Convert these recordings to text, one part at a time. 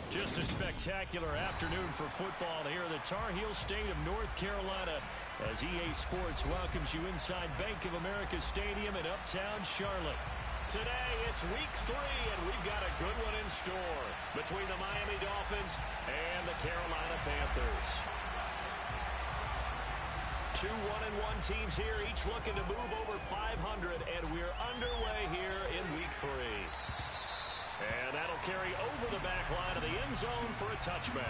Just a spectacular afternoon for football here in the Tar Heel state of North Carolina as EA Sports welcomes you inside Bank of America Stadium in Uptown Charlotte. Today, it's week 3, and we've got a good one in store between the Miami Dolphins and the Carolina Panthers. Two 1-1 teams here, each looking to move over 500, and we're underway here in week 3. And that'll carry over the back line of the end zone for a touchback.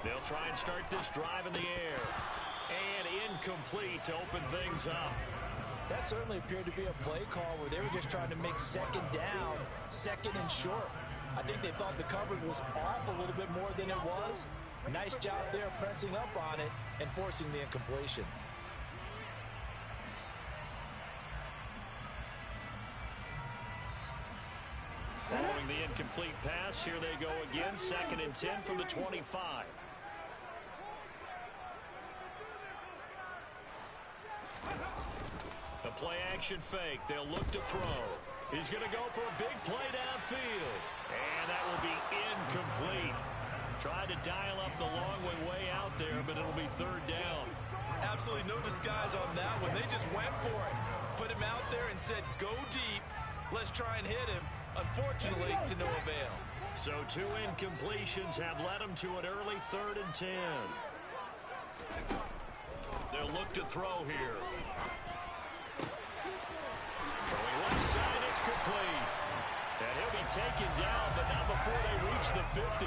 They'll try and start this drive in the air. And incomplete to open things up. That certainly appeared to be a play call where they were just trying to make second down, second and short. I think they thought the coverage was off a little bit more than it was. Nice job there pressing up on it and forcing the incompletion. Following the incomplete pass, here they go again, 2nd and 10 from the 25. The play-action fake. They'll look to throw. He's going to go for a big play downfield. And that will be incomplete. Tried to dial up the long way out there, but it'll be 3rd down. Absolutely no disguise on that one. They just went for it. Put him out there and said, go deep. Let's try and hit him. Unfortunately, to no avail. So 2 incompletions have led them to an early 3rd and 10. They'll look to throw here. Throwing left side, it's complete. And he'll be taken down, but not before they reach the 50.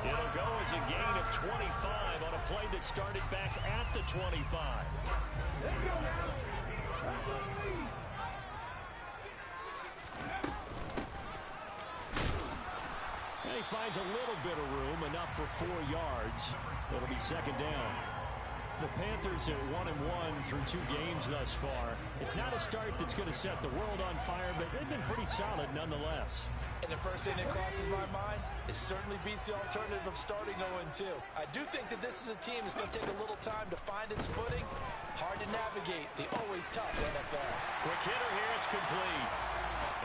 It'll go as a gain of 25 on a play that started back at the 25. And he finds a little bit of room, enough for 4 yards. It'll be 2nd down. The Panthers are 1-1 through 2 games thus far. It's not a start that's going to set the world on fire, but they've been pretty solid nonetheless. And the first thing that crosses my mind, it certainly beats the alternative of starting 0-2. I do think that this is a team that's going to take a little time to find its footing. Hard to navigate the always tough NFL. Quick hitter here, it's complete.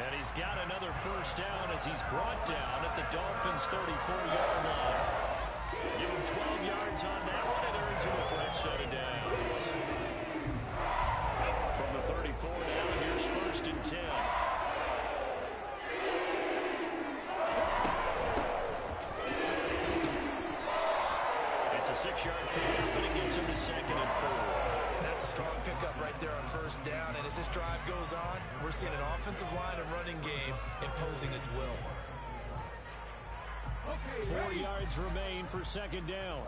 And he's got another 1st down as he's brought down at the Dolphins' 34-yard line. Give him 12 yards on that one, and earns him a fresh set of downs. From the 34 down, here's 1st and 10. It's a 6-yard pickup, and it gets him to 2nd and 4. That's a strong pickup right there on 1st down. And as this drive goes on, we're seeing an offensive line and running game imposing its will. 4 yards remain for 2nd down.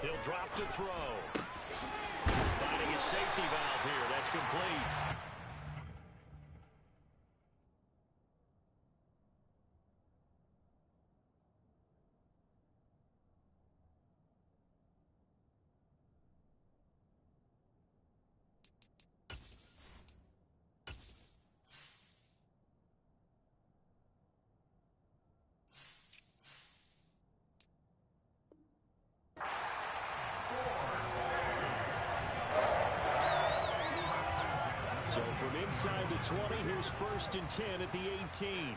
He'll drop to throw. Finding his safety valve here. That's complete. So from inside the 20, here's 1st and 10 at the 18.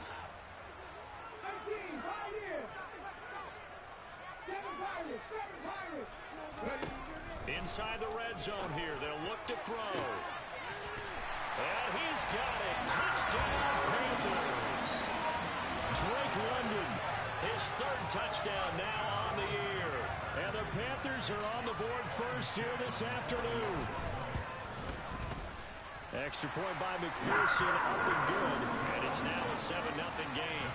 Inside the red zone here, they'll look to throw. And he's got it. Touchdown, Panthers. Drake London, his 3rd touchdown now on the year. And the Panthers are on the board first here this afternoon. Extra point by McPherson, up and good. And it's now a 7-0 game.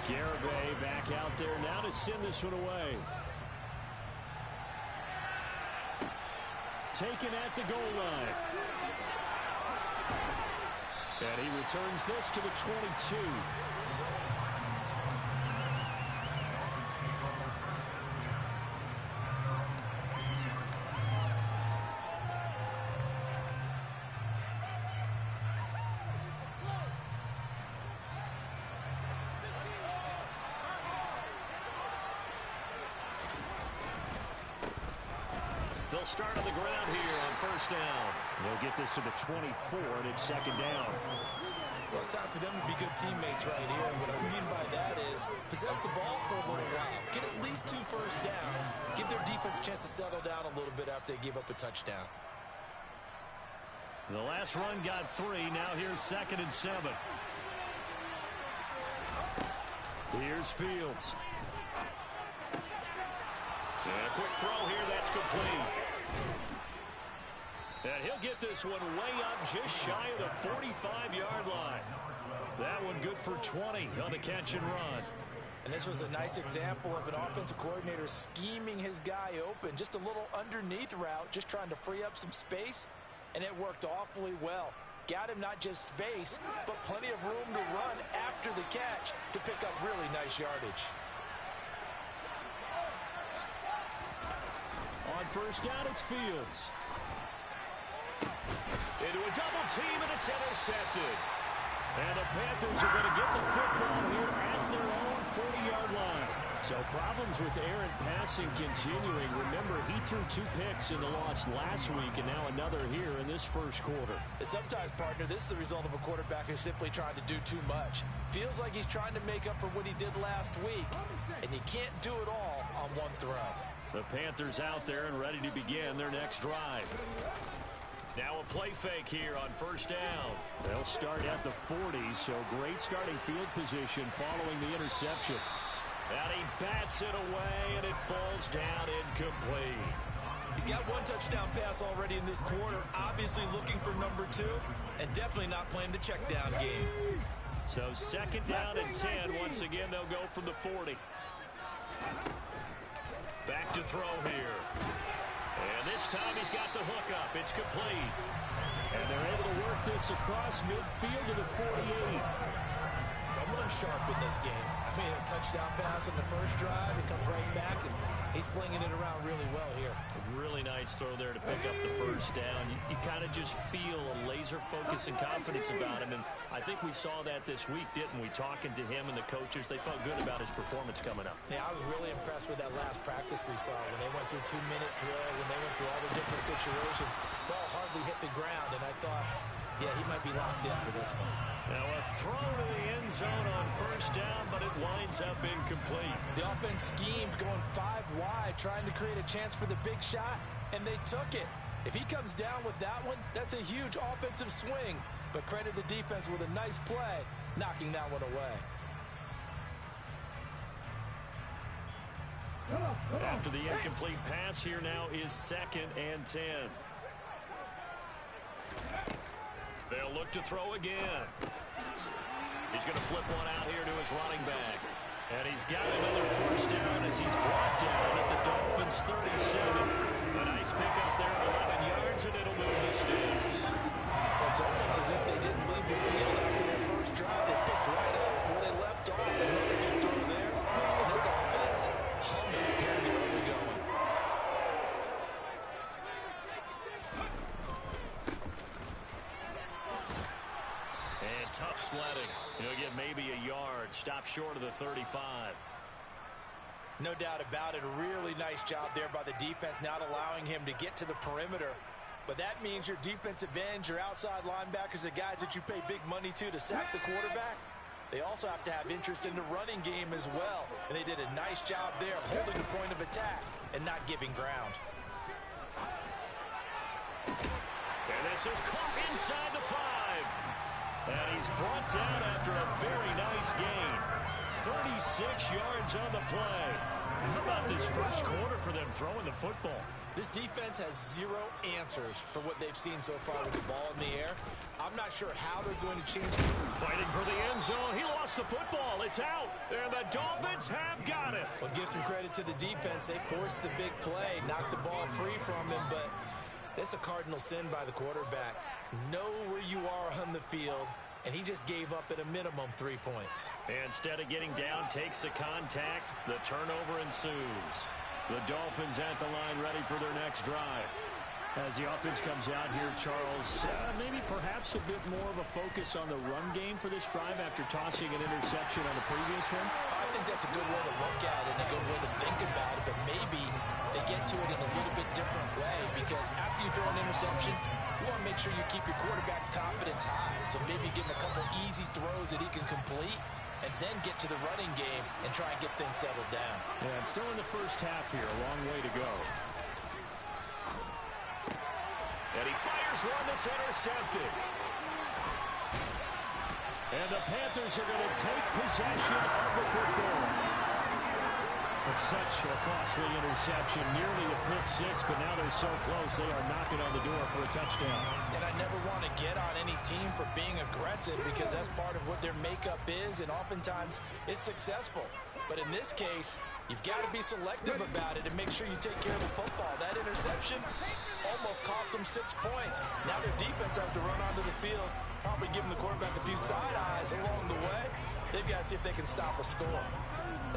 Garibay back out there now to send this one away. Taken at the goal line. And he returns this to the 22. They'll start on the ground here on first down. They'll get this to the 24, and it's second down. Well, it's time for them to be good teammates right here. And what I mean by that is possess the ball for a little while. Get at least 2 first downs. Give their defense a chance to settle down a little bit after they give up a touchdown. The last run got 3. Now here's 2nd and 7. Here's Fields. And a quick throw here, that's complete. And he'll get this one way up just shy of the 45-yard line. That one good for 20 on the catch and run. And this was a nice example of an offensive coordinator scheming his guy open. Just a little underneath route, just trying to free up some space. And it worked awfully well. Got him not just space, but plenty of room to run after the catch to pick up really nice yardage. On first down, it's Fields. Into a double team, and it's intercepted. And the Panthers are going to get the football here at their own 40-yard line. So problems with errant passing continuing. Remember, he threw 2 picks in the loss last week, and now another here in this first quarter. Sometimes, partner, this is the result of a quarterback who's simply trying to do too much. Feels like he's trying to make up for what he did last week, and you can't do it all on one throw. The Panthers out there and ready to begin their next drive. Now a play fake here on first down. They'll start at the 40, so great starting field position following the interception. And he bats it away, and it falls down incomplete. He's got 1 touchdown pass already in this quarter, obviously looking for number 2, and definitely not playing the check down game. So 2nd down and 10. Once again, they'll go from the 40. Back to throw here. And this time he's got the hook up. It's complete. And they're able to work this across midfield to the 48. Someone sharp in this game. I mean, a touchdown pass on the first drive. It comes right back, and he's flinging it around really well here. A really nice throw there to pick up the first down. You kind of just feel a laser focus and confidence about him, and I think we saw that this week, didn't we? Talking to him and the coaches, they felt good about his performance coming up. Yeah, I was really impressed with that last practice we saw when they went through 2-minute drill, when they went through all the different situations. Ball hardly hit the ground, and I thought, yeah, he might be locked in for this one. Now a throw to the end zone on first down, but it winds up incomplete. The offense schemed going 5 wide, trying to create a chance for the big shot, and they took it. If he comes down with that one, that's a huge offensive swing. But credit the defense with a nice play, knocking that one away. After the incomplete pass, here now is 2nd and 10. They'll look to throw again. He's going to flip one out here to his running back. And he's got another first down as he's brought down at the Dolphins' 37. A nice pickup there of 11 yards, and it'll move the sticks. It's almost as if they didn't leave the field after their first drive. They picked right up where they left off. Another good throw there. And this offense humming here in the early going. And tough sledding. He'll get maybe a yard. Stop short of the 35. No doubt about it. A really nice job there by the defense, not allowing him to get to the perimeter. But that means your defensive ends, your outside linebackers, the guys that you pay big money to sack the quarterback, they also have to have interest in the running game as well. And they did a nice job there, holding the point of attack and not giving ground. And this is caught inside the 5. And he's brought down after a very nice gain. 36 yards on the play. How about this first quarter for them throwing the football? This defense has zero answers for what they've seen so far with the ball in the air. I'm not sure how they're going to change it. Fighting for the end zone. He lost the football. It's out. And the Dolphins have got it. Well, give some credit to the defense. They forced the big play, knocked the ball free from him, but it's a cardinal sin by the quarterback. Know where you are on the field, and he just gave up at a minimum 3 points. Instead of getting down, takes the contact. The turnover ensues. The Dolphins at the line ready for their next drive. As the offense comes out here, Charles, maybe perhaps a bit more of a focus on the run game for this drive after tossing an interception on the previous one? I think that's a good way to look at it and a good way to think about it, but maybe they get to it in a little bit different way because after you throw an interception, you want to make sure you keep your quarterback's confidence high. So maybe give him a couple easy throws that he can complete and then get to the running game and try and get things settled down. Yeah, and still in the first half here, a long way to go. And he fires one that's intercepted. And the Panthers are going to take possession of the football. It's such a costly interception, nearly a pick six, but now they're so close they are knocking on the door for a touchdown. And I never want to get on any team for being aggressive because that's part of what their makeup is, and oftentimes it's successful. But in this case, you've got to be selective about it and make sure you take care of the football. That interception almost cost them 6 points. Now their defense has to run onto the field, probably giving the quarterback a few side eyes along the way. They've got to see if they can stop a score.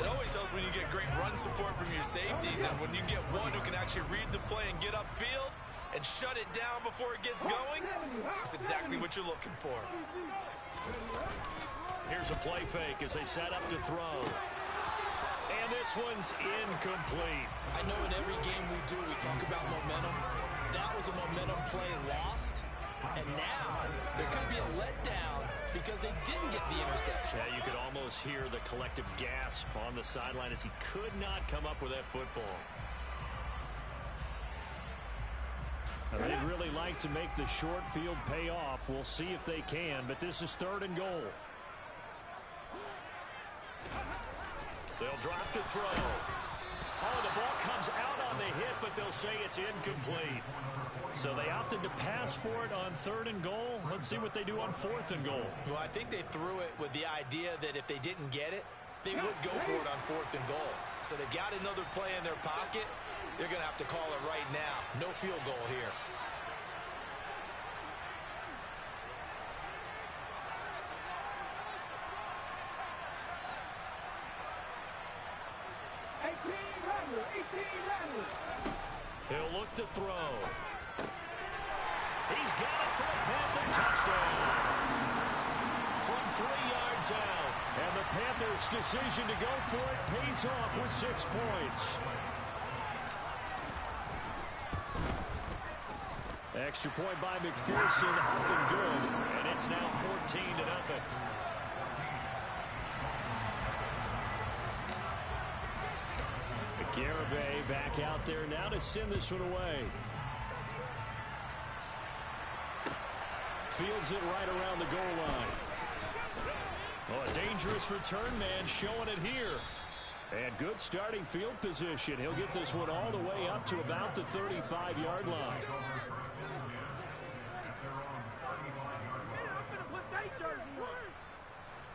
It always helps when you get great run support from your safeties, and when you get one who can actually read the play and get upfield and shut it down before it gets going, that's exactly what you're looking for. Here's a play fake as they set up to throw. And this one's incomplete. I know in every game we do, we talk about momentum. That was a momentum play lost, and now there could be a letdown because they didn't get the interception. Yeah, you could almost hear the collective gasp on the sideline as he could not come up with that football. They'd really like to make the short field pay off. We'll see if they can, but this is 3rd and goal. They'll drop to throw. Oh, the ball comes out on the hit, but they'll say it's incomplete. So they opted to pass for it on 3rd and goal. Let's see what they do on 4th and goal. Well, I think they threw it with the idea that if they didn't get it, they would go for it on 4th and goal. So they've got another play in their pocket. They're going to have to call it right now. No field goal here. He'll look to throw. He's got it for a Panther touchdown. From 3 yards out. And the Panthers' decision to go for it pays off with 6 points. Extra point by McPherson, up and good. And it's now 14-0. Garibay back out there now to send this one away. Fields it right around the goal line. Oh, a dangerous return man showing it here. And good starting field position. He'll get this one all the way up to about the 35-yard line.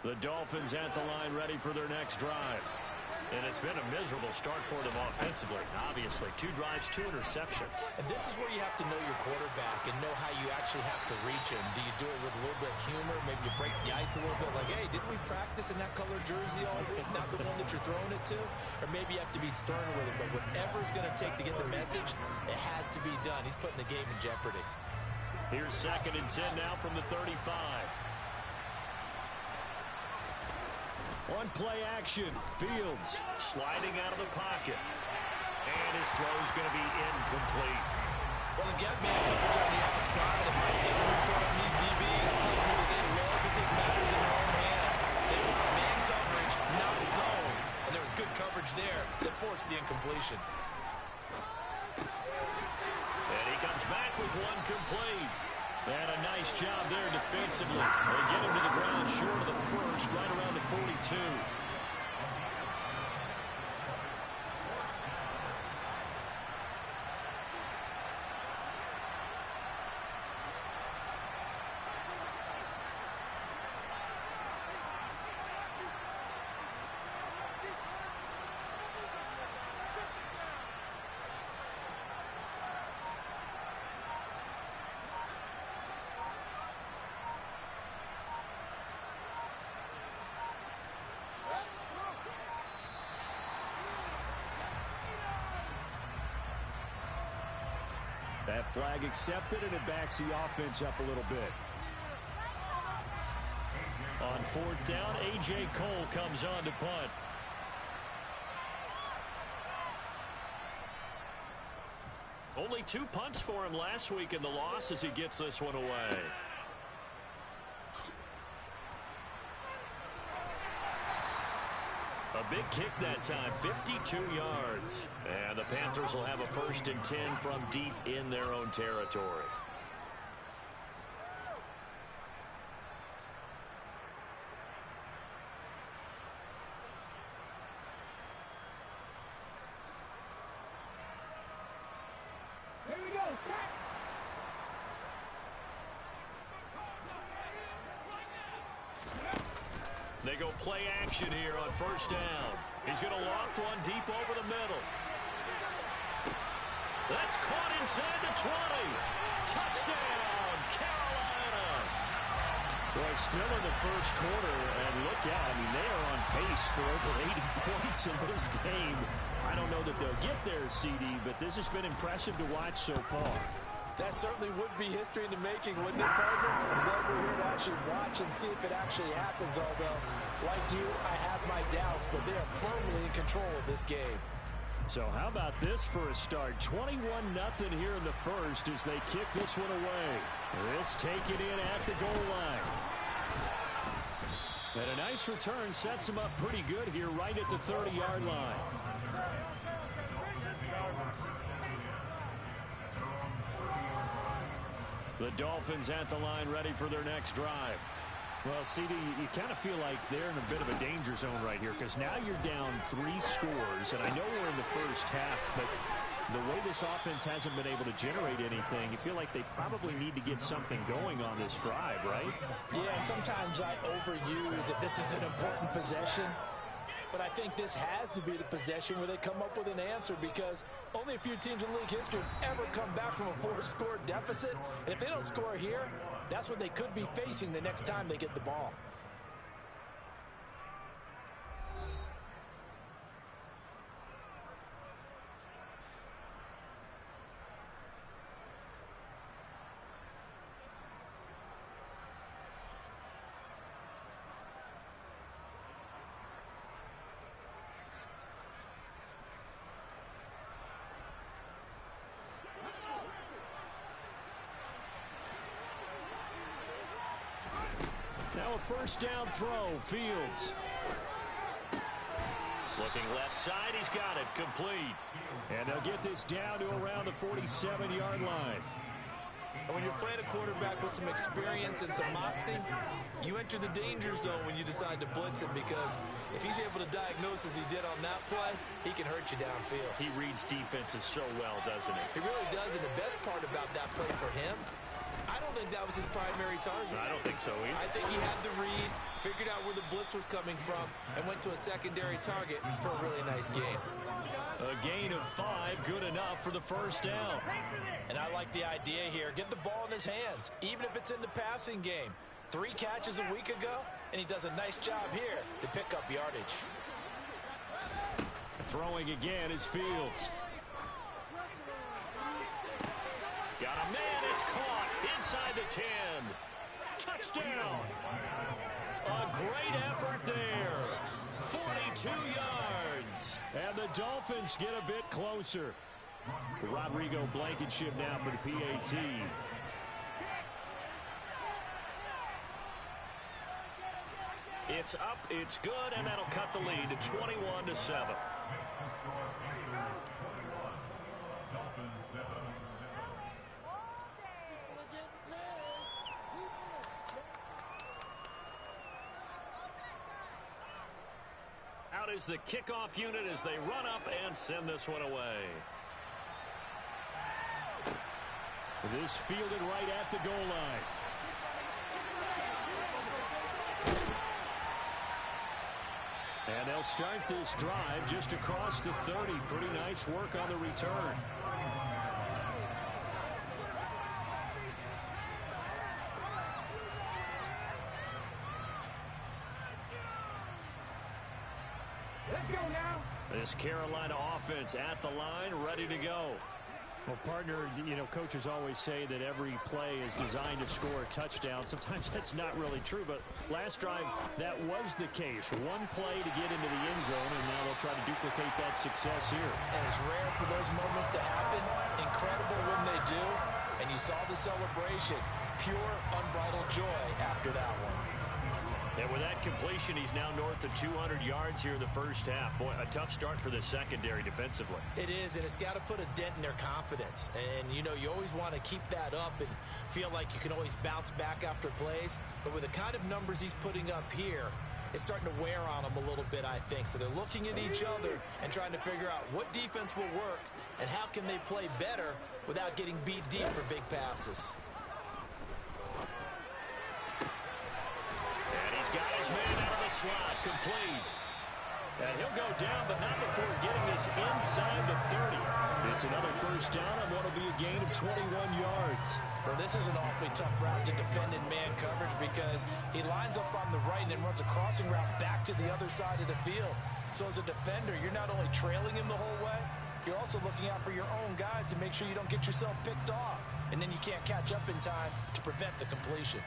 The Dolphins at the line ready for their next drive. And it's been a miserable start for them offensively. Obviously, 2 drives, 2 interceptions. And this is where you have to know your quarterback and know how you actually have to reach him. Do you do it with a little bit of humor? Maybe you break the ice a little bit like, hey, didn't we practice in that color jersey all week, not the one that you're throwing it to? Or maybe you have to be stern with it. But whatever it's going to take to get the message, it has to be done. He's putting the game in jeopardy. Here's 2nd and 10 now from the 35. On play action, Fields sliding out of the pocket. And his throw's going to be incomplete. Well, they've got man coverage on the outside, and my scouting report on these DBs tells me that they love to take matters in their own hands. They want man coverage, not zone. And there was good coverage there that forced the incompletion. And he comes back with one complete. And a nice job there defensively. They get him to the ground short of the first, right around the 42. That flag accepted, and it backs the offense up a little bit. On fourth down, A.J. Cole comes on to punt. Only 2 punts for him last week in the loss as he gets this one away. A big kick that time, 52 yards. And the Panthers will have a 1st and 10 from deep in their own territory. They go play action here on 1st down. He's going to loft one deep over the middle. That's caught inside the 20. Touchdown, Carolina. Well, still in the first quarter, and look out. I mean, they are on pace for over 80 points in this game. I don't know that they'll get there, CD, but this has been impressive to watch so far. That certainly would be history in the making, wouldn't it, partner? I'm glad we're here to actually watch and see if it actually happens, although, like you, I have my doubts, but they are firmly in control of this game. So how about this for a start? 21-0 here in the first as they kick this one away. This taken in at the goal line. And a nice return sets him up pretty good here right at the 30-yard line. The Dolphins at the line ready for their next drive. Well, CD, you kind of feel like they're in a bit of a danger zone right here because now you're down 3 scores, and I know we're in the first half, but the way this offense hasn't been able to generate anything, you feel like they probably need to get something going on this drive, right? Yeah, and sometimes I overuse it. This is an important possession. But I think this has to be the possession where they come up with an answer because only a few teams in league history have ever come back from a 4-score deficit. And if they don't score here, that's what they could be facing the next time they get the ball. Now a 1st down throw, Fields. Looking left side, he's got it, complete. And they'll get this down to around the 47-yard line. And when you're playing a quarterback with some experience and some moxie, you enter the danger zone when you decide to blitz him because if he's able to diagnose as he did on that play, he can hurt you downfield. He reads defenses so well, doesn't he? He really does, and the best part about that play for him, I don't think that was his primary target. I don't think so either. I think he had the read, figured out where the blitz was coming from, and went to a secondary target for a really nice game. A gain of 5, good enough for the 1st down. And I like the idea here. Get the ball in his hands, even if it's in the passing game. 3 catches a week ago, and he does a nice job here to pick up yardage. Throwing again is Fields. Got a man, it's caught inside the 10. Touchdown. A great effort there. 42 yards. And the Dolphins get a bit closer. Rodrigo Blankenship now for the PAT. It's up, it's good, and that'll cut the lead to 21-7. Out is the kickoff unit as they run up and send this one away. This fielded right at the goal line. And they'll start this drive just across the 30. Pretty nice work on the return. This Carolina offense at the line, ready to go. Well, partner, coaches always say that every play is designed to score a touchdown. Sometimes that's not really true, but last drive, that was the case. One play to get into the end zone, and now they'll try to duplicate that success here. And it's rare for those moments to happen. Incredible when they do. And you saw the celebration. Pure, unbridled joy after that one. And with that completion, he's now north of 200 yards here in the first half. Boy, a tough start for the secondary defensively. It is, and it's got to put a dent in their confidence. And, you always want to keep that up and feel like you can always bounce back after plays. But with the kind of numbers he's putting up here, it's starting to wear on them a little bit, I think. So they're looking at each other and trying to figure out what defense will work and how can they play better without getting beat deep for big passes. Got his man out of the slot, complete. And he'll go down, but not before getting this inside the 30. It's another first down on what will be a gain of 21 yards. Well, this is an awfully tough route to defend in man coverage because he lines up on the right and then runs a crossing route back to the other side of the field. So as a defender, you're not only trailing him the whole way, you're also looking out for your own guys to make sure you don't get yourself picked off. And then you can't catch up in time to prevent the completion.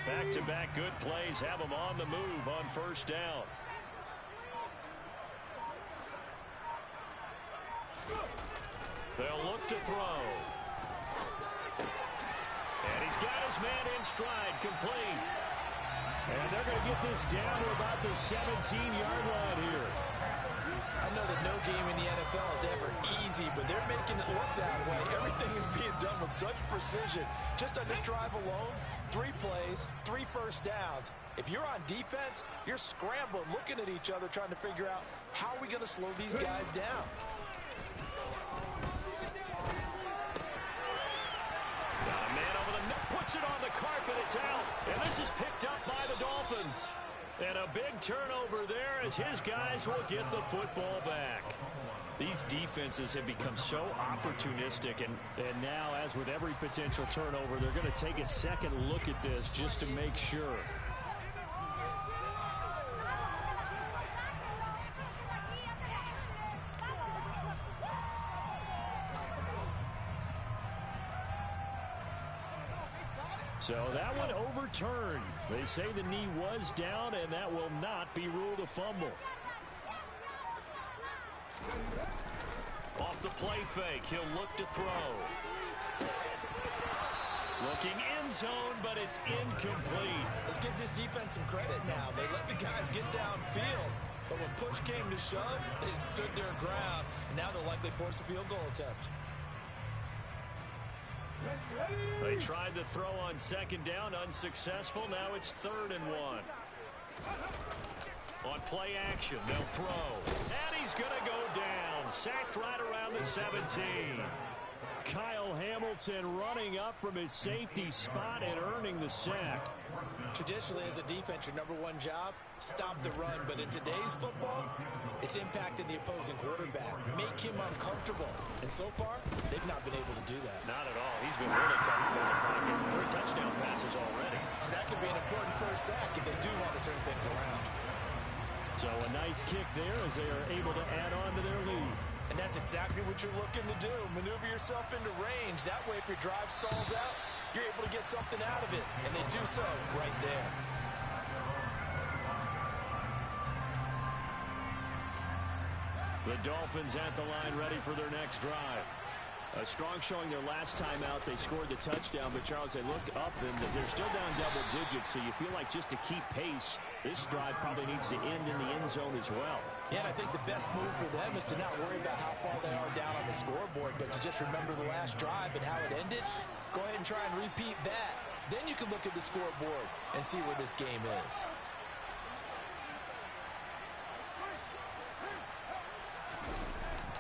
Back-to-back good plays have them on the move on first down. They'll look to throw. And he's got his man in stride, complete. And they're going to get this down to about the 17-yard line here. I know that no game in the NFL is ever easy, but they're making it look that way. Everything is being done with such precision. Just on this drive alone, 3 plays, 3 first downs. If you're on defense, you're scrambling, looking at each other, trying to figure out how are we going to slow these guys down. Got a man over the net, puts it on the carpet, it's out. And this is picked up by the Dolphins. And a big turnover there as his guys will get the football back. These defenses have become so opportunistic, and now, as with every potential turnover, they're going to take a second look at this just to make sure. So that one overturned. They say the knee was down, and that will not be ruled a fumble. Off the play fake, he'll look to throw. Looking end zone, but it's incomplete. Let's give this defense some credit now. They let the guys get downfield, but when push came to shove, they stood their ground, and now they'll likely force a field goal attempt. They tried the throw on second down, unsuccessful. Now it's 3rd and 1. On play action, they'll throw. And he's going to go down. Sacked right around the 17. Kyle Hamilton running up from his safety spot and earning the sack. Traditionally, as a defense, your number one job, stop the run. But in today's football, it's impacting the opposing quarterback. Make him uncomfortable. And so far, they've not been able to do that. Not at all. He's been really comfortable in the pocket. 3 touchdown passes already. So that could be an important first sack if they do want to turn things around. So a nice kick there as they are able to add on to their lead. And that's exactly what you're looking to do. Maneuver yourself into range. That way, if your drive stalls out, you're able to get something out of it. And they do so right there. The Dolphins at the line ready for their next drive. A strong showing their last time out. They scored the touchdown, but Charles, they look up and they're still down double digits, so you feel like just to keep pace, this drive probably needs to end in the end zone as well. Yeah, and I think the best move for them is to not worry about how far they are down on the scoreboard, but to just remember the last drive and how it ended. Go ahead and try and repeat that. Then you can look at the scoreboard and see where this game is.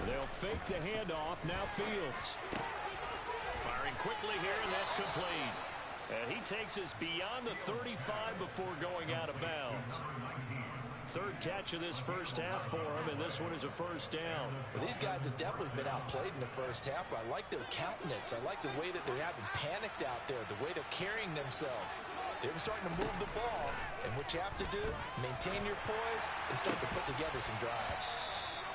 They'll fake the handoff. Now Fields. Firing quickly here, and that's complete. And he takes us beyond the 35 before going out of bounds. 3rd catch of this first half for him, and this one is a first down. Well, these guys have definitely been outplayed in the first half. I like their countenance. I like the way that they haven't panicked out there, the way they're carrying themselves. They were starting to move the ball, and what you have to do, maintain your poise and start to put together some drives.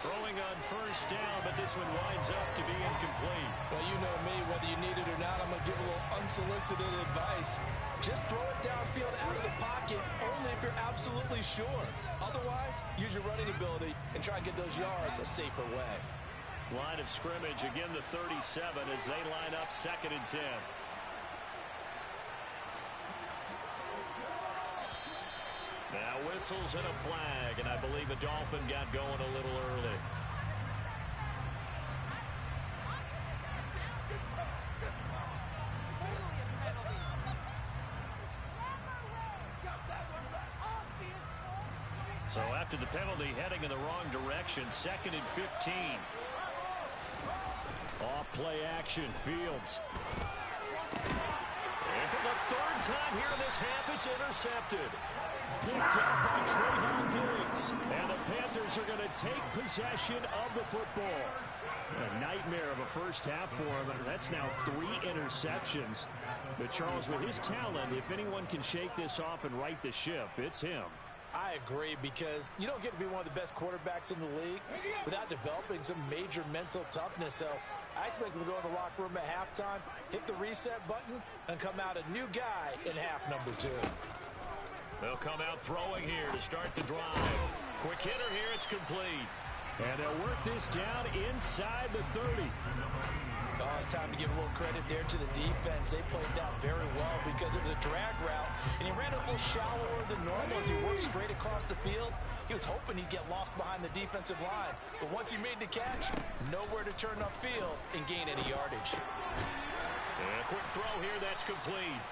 Throwing on first down, but this one winds up to be incomplete. Well, you know me, whether you need it or not, I'm going to give a little unsolicited advice. Just throw it downfield out of the pocket, only if you're absolutely sure. Otherwise, use your running ability and try and get those yards a safer way. Line of scrimmage, again the 37 as they line up 2nd and 10. Now whistles and a flag, and I believe a Dolphin got going a little early. So after the penalty, heading in the wrong direction, 2nd and 15. Off play action, Fields. And for the 3rd time here in this half, it's intercepted. Picked up by Trayvon Diggs. And the Panthers are going to take possession of the football. A nightmare of a first half for him, and that's now 3 interceptions. But Charles, with his talent, if anyone can shake this off and right the ship, it's him. I agree, because you don't get to be one of the best quarterbacks in the league without developing some major mental toughness. So I expect him to go in the locker room at halftime, hit the reset button, and come out a new guy in half number 2. They'll come out throwing here to start the drive. Quick hitter here, it's complete. And they'll work this down inside the 30. Oh, it's time to give a little credit there to the defense. They played that very well because it was a drag route, and he ran a little shallower than normal as he worked straight across the field. He was hoping he'd get lost behind the defensive line, but once he made the catch, nowhere to turn upfield and gain any yardage. And a quick throw here, that's complete.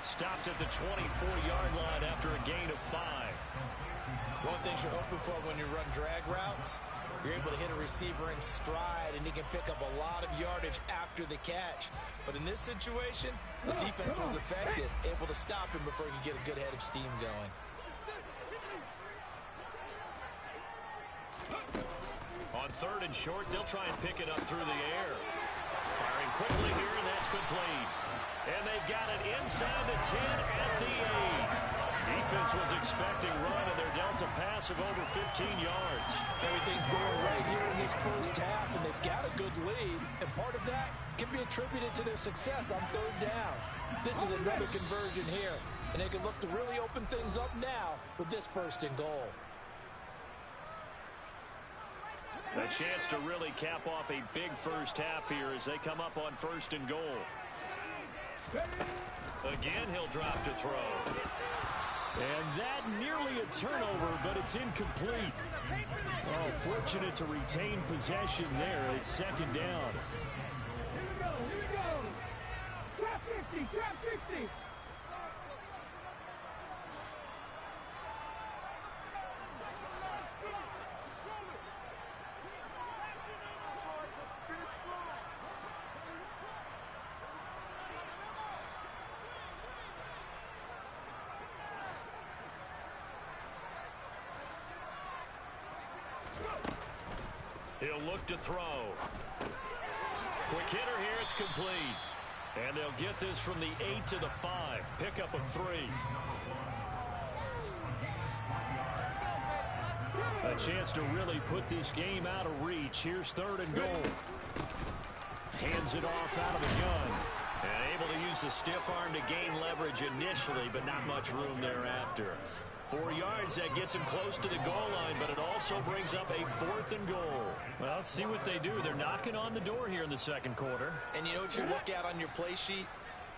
Stopped at the 24-yard line after a gain of 5. One thing you're hoping for when you run drag routes, you're able to hit a receiver in stride, and he can pick up a lot of yardage after the catch. But in this situation, the defense was effective, able to stop him before he could get a good head of steam going. On 3rd and short, they'll try and pick it up through the air. Firing quickly here, and that's complete. And they've got it inside the 10 at the 8. Defense was expecting run, and they're dealt a pass of over 15 yards. Everything's going right here in this first half, and they've got a good lead, and part of that can be attributed to their success on 3rd down. This is another conversion here, and they can look to really open things up now with this 1st and goal. A chance to really cap off a big first half here as they come up on 1st and goal. Again, he'll drop to throw. And that nearly a turnover, but it's incomplete. Oh, fortunate to retain possession there. It's 2nd down. Here we go. Trap 50, trap 50. He'll look to throw. Quick hitter here, it's complete. And they'll get this from the 8 to the 5. Pickup of 3. A chance to really put this game out of reach. Here's 3rd and goal. Hands it off out of the gun. And able to use the stiff arm to gain leverage initially, but not much room thereafter. 4 yards, that gets him close to the goal line, but it also brings up a 4th and goal. Well, let's see what they do. They're knocking on the door here in the 2nd quarter. And you know what you look at on your play sheet?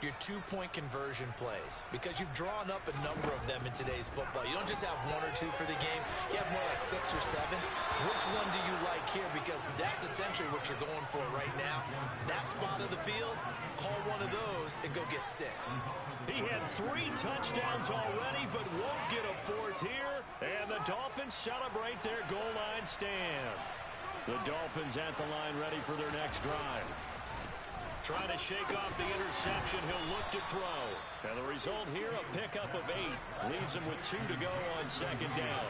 Your 2-point conversion plays, because you've drawn up a number of them in today's football. You don't just have 1 or 2 for the game. You have more like 6 or 7. Which one do you like here? Because that's essentially what you're going for right now. That spot of the field, call one of those and go get 6. He had 3 touchdowns already, but won't get a 4th here. And the Dolphins celebrate their goal line stand. The Dolphins at the line ready for their next drive. Trying to shake off the interception, he'll look to throw. And the result here, a pickup of 8. Leaves him with 2 to go on 2nd down.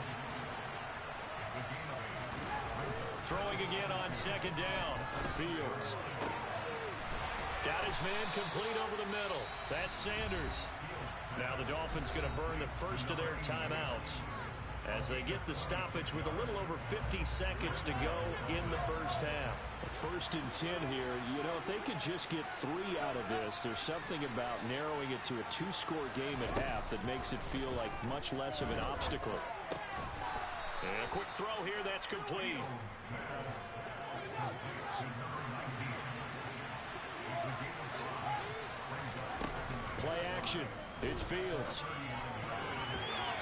Throwing again on 2nd down. Fields. Got his man complete over the middle. That's Sanders. Now the Dolphins going to burn the first of their timeouts as they get the stoppage with a little over 50 seconds to go in the first half. First and 10 here. You know, if they could just get 3 out of this, there's something about narrowing it to a 2-score game at half that makes it feel like much less of an obstacle. And a quick throw here, that's complete. Play action. It's Fields.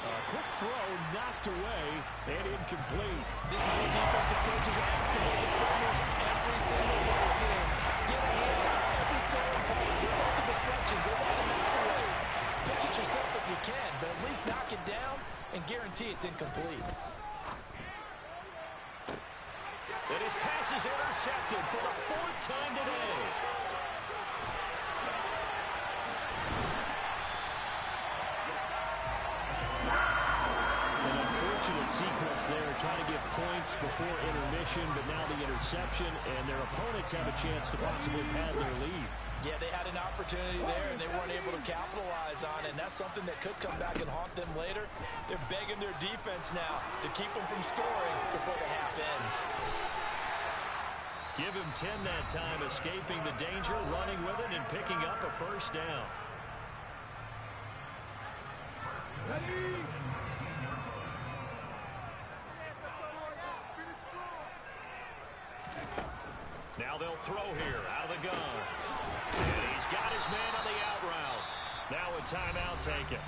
A quick throw knocked away and incomplete. This is what defensive coaches ask of their defenders every single ball game. Get a hand on every throwing coverage. They want the deflections. They want the knockaways. Pick it yourself if you can, but at least knock it down and guarantee it's incomplete. And his pass is intercepted for the 4th time today. An unfortunate sequence there, trying to get points before intermission, but now the interception, and their opponents have a chance to possibly pad their lead. Yeah, they had an opportunity there, and they weren't able to capitalize on it, and that's something that could come back and haunt them later. They're begging their defense now to keep them from scoring before the half ends. Give him 10 that time, escaping the danger, running with it, and picking up a first down. Ready? Now they'll throw here out of the gun. And he's got his man on the out route. Now a timeout taken.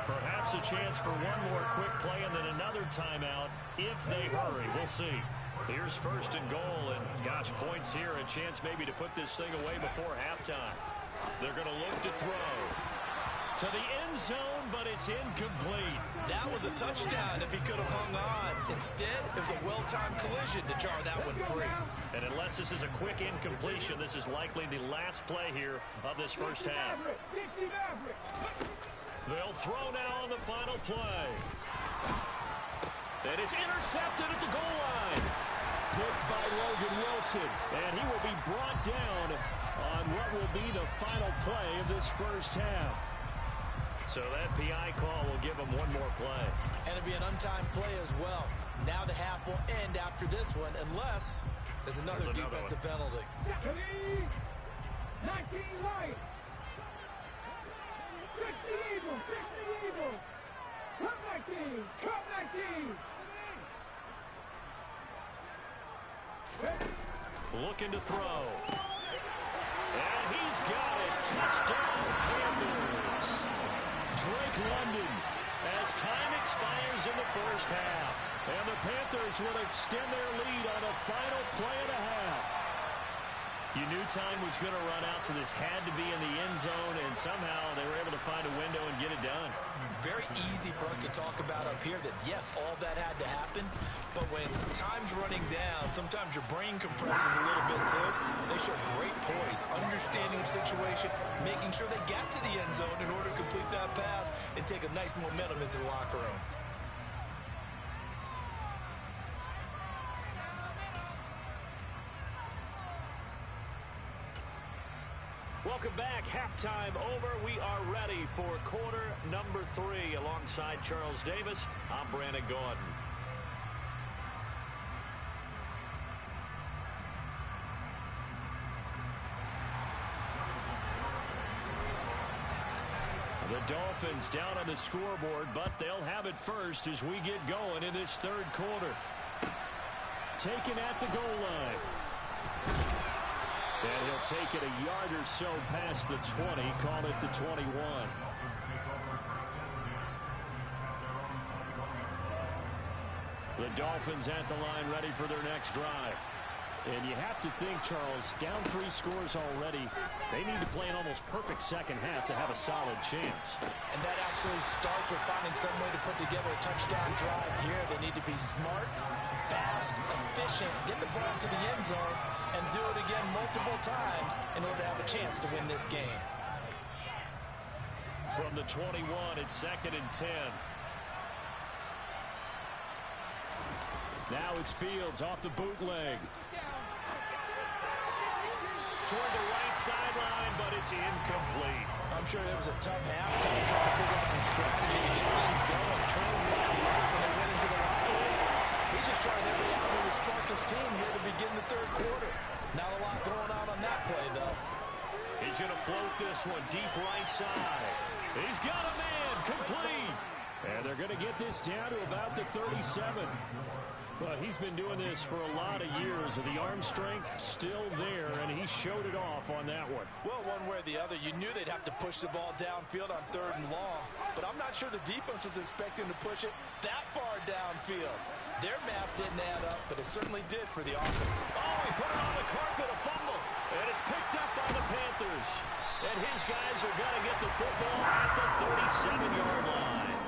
Perhaps a chance for one more quick play and then another timeout if they hurry. We'll see. Here's first and goal, and gosh, points here, a chance maybe to put this thing away before halftime. They're going to look to throw to the end zone, but it's incomplete. That was a touchdown if he could have hung on. Instead, it was a well-timed collision to jar that one free. And unless this is a quick incompletion, this is likely the last play here of this first half. They'll throw now on the final play. And it's intercepted at the goal line. Picked by Logan Wilson, and he will be brought down on what will be the final play of this first half. So that PI call will give him one more play. And it'll be an untimed play as well. Now the half will end after this one, unless there's another defensive penalty. 19 light. 60 Eagles, 60 Eagles. Come 19, come 19. Looking to throw. And he's got it. Touchdown, Panthers. Drake London as time expires in the first half. And the Panthers will extend their lead on a final play and a half. You knew time was going to run out, so this had to be in the end zone, and somehow they were able to find a window and get it done. Very easy for us to talk about up here that, yes, all that had to happen, but when time's running down, sometimes your brain compresses a little bit too. They show great poise, understanding the situation, making sure they got to the end zone in order to complete that pass and take a nice momentum into the locker room. Welcome back. Halftime over. We are ready for quarter number 3. Alongside Charles Davis, I'm Brandon Gordon. The Dolphins down on the scoreboard, but they'll have it first as we get going in this third quarter. Taken at the goal line. And he'll take it a yard or so past the 20, call it the 21. The Dolphins at the line ready for their next drive. And you have to think, Charles, down 3 scores already. They need to play an almost perfect second half to have a solid chance. And that absolutely starts with finding some way to put together a touchdown drive here. They need to be smart, fast, efficient, get the ball to the end zone, and do it again multiple times in order to have a chance to win this game. From the 21, it's 2nd and 10. Now it's Fields off the bootleg. Toward the right sideline, but it's incomplete. I'm sure it was a tough halftime trying to figure out some strategy to get things going. Trailing 1 when they went into the locker room. He's just trying every avenue to spark his team here to begin the third quarter. Not a lot going on that play, though. He's going to float this one deep right side. He's got a man complete. And they're going to get this down to about the 37. Well, he's been doing this for a lot of years, and the arm strength still there, and he showed it off on that one. Well, one way or the other, you knew they'd have to push the ball downfield on 3rd and long, but I'm not sure the defense was expecting to push it that far downfield. Their math didn't add up, but it certainly did for the offense. Oh, he put it on the carpet, a fumble, and it's picked up by the Panthers. And his guys are going to get the football at the 37-yard line.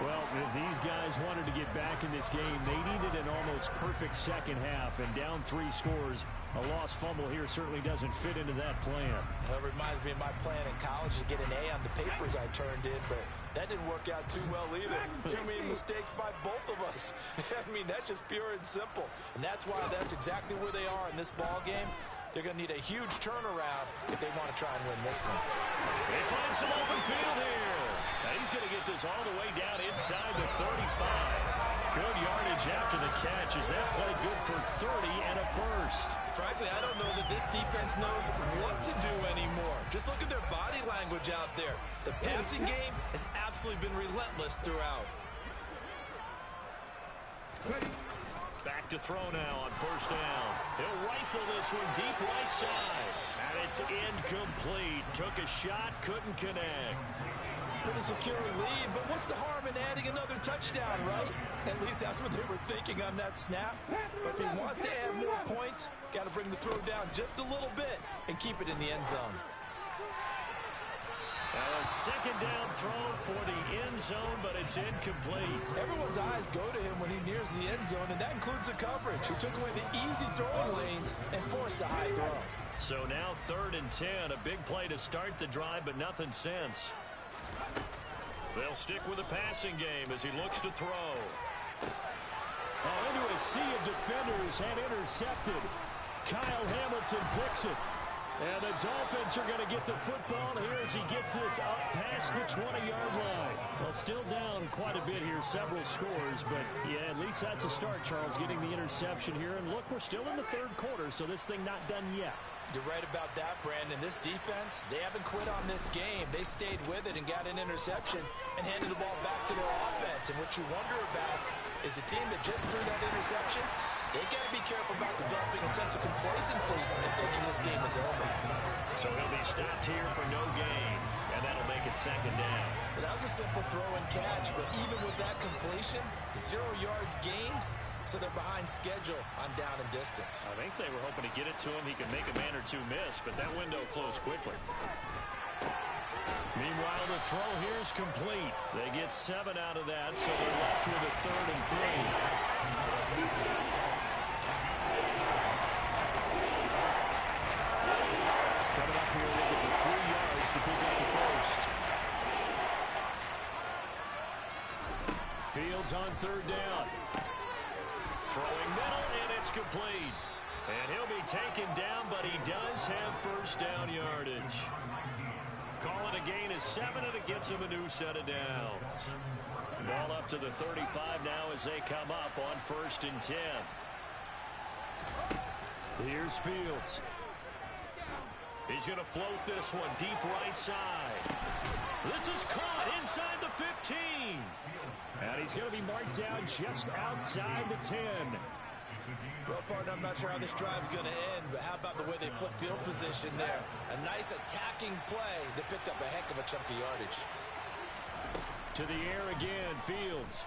Well, if these guys wanted to get back in this game, they needed an almost perfect second half, and down 3 scores. A lost fumble here certainly doesn't fit into that plan. That reminds me of my plan in college to get an A on the papers I turned in, but that didn't work out too well either. Too many mistakes by both of us. I mean, that's just pure and simple. And that's why that's exactly where they are in this ball game. They're going to need a huge turnaround if they want to try and win this one. They find some open field here. Now he's going to get this all the way down inside the 35. Good yardage after the catch. Is that play good for 30 and a first? Frankly, I don't know that this defense knows what to do anymore. Just look at their body language out there. The passing game has absolutely been relentless throughout. Back to throw now on 1st down. He'll rifle this one deep right side. And it's incomplete. Took a shot, couldn't connect. Pretty secure lead, but what's the harm in adding another touchdown, right? At least that's what they were thinking on that snap. But if he wants to add more points, got to bring the throw down just a little bit and keep it in the end zone. A 2nd down throw for the end zone, but it's incomplete. Everyone's eyes go to him when he nears the end zone, and that includes the coverage. He took away the easy throwing lanes and forced a high throw. So now 3rd and 10, a big play to start the drive, but nothing since. They'll stick with the passing game as he looks to throw. Into a sea of defenders and intercepted. Kyle Hamilton picks it. And the Dolphins are going to get the football here as he gets this up past the 20-yard line. Well, still down quite a bit here, several scores, but yeah, at least that's a start, Charles, getting the interception here. And look, we're still in the 3rd quarter, so this thing not done yet. You're right about that, Brandon. This defense, they haven't quit on this game. They stayed with it and got an interception and handed the ball back to their offense. And what you wonder about is the team that just threw that interception, they got to be careful about developing a sense of complacency and thinking this game is over. So he'll be stopped here for no gain, and that'll make it 2nd down. Well, that was a simple throw and catch, but even with that completion, 0 yards gained. So they're behind schedule on down and distance. I think they were hoping to get it to him. He could make a man or two miss, but that window closed quickly. Meanwhile, the throw here is complete. They get 7 out of that, so they're left with a 3rd and 3. Coming up here looking for 3 yards to pick up the first. Fields on 3rd down. Throwing middle, and it's complete. And he'll be taken down, but he does have 1st down yardage. Calling a gain of 7, and it gets him a new set of downs. Ball up to the 35 now as they come up on 1st and 10. Here's Fields. He's going to float this one deep right side. This is caught inside the 15. And he's going to be marked down just outside the 10. Well, partner, I'm not sure how this drive's going to end, but how about the way they flip field position there? A nice attacking play that picked up a heck of a chunk of yardage. To the air again, Fields.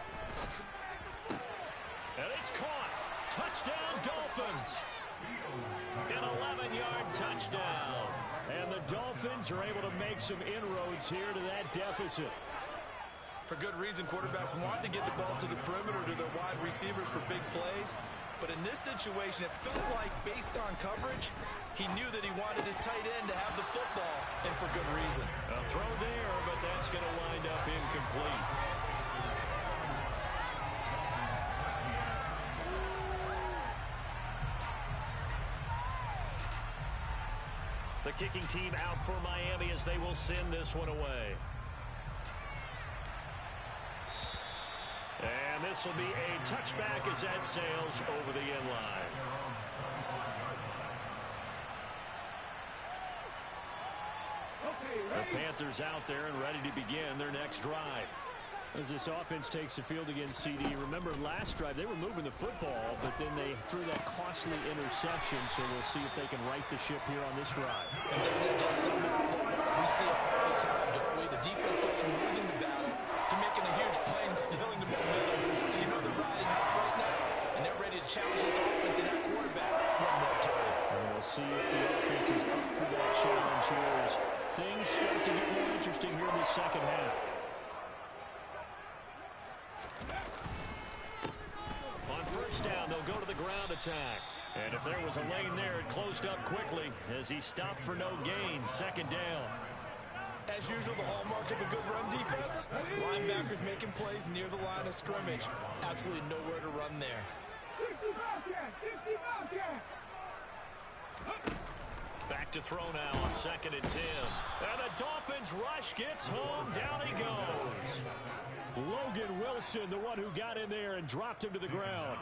And it's caught. Touchdown, Dolphins. An 11-yard touchdown. And the Dolphins are able to make some inroads here to that deficit. For good reason, quarterbacks want to get the ball to the perimeter to their wide receivers for big plays. But in this situation, it felt like, based on coverage, he knew that he wanted his tight end to have the football, and for good reason. A throw there, but that's going to wind up incomplete. The kicking team out for Miami as they will send this one away. And this will be a touchback as that sails over the end line. The Panthers out there and ready to begin their next drive. As this offense takes the field against CD, remember last drive they were moving the football, but then they threw that costly interception, so we'll see if they can right the ship here on this drive. And this is just some more football. We see it all the time, don't we? The defense goes from losing the battle to making a huge play and stealing the momentum. So you know they're riding hot right now, and they're ready to challenge this offense and that quarterback one more time. And we'll see if the offense is up for that challenge here as things start to get more interesting here in the second half. Down, they'll go to the ground attack. And if there was a lane there, it closed up quickly as he stopped for no gain. Second down. As usual, the hallmark of a good run defense. Linebackers making plays near the line of scrimmage. Absolutely nowhere to run there. 60 Bobcat! 60 Bobcat! Back to throw now on 2nd and 10. And the Dolphins rush gets home. Down he goes. Logan Wilson, the one who got in there and dropped him to the ground.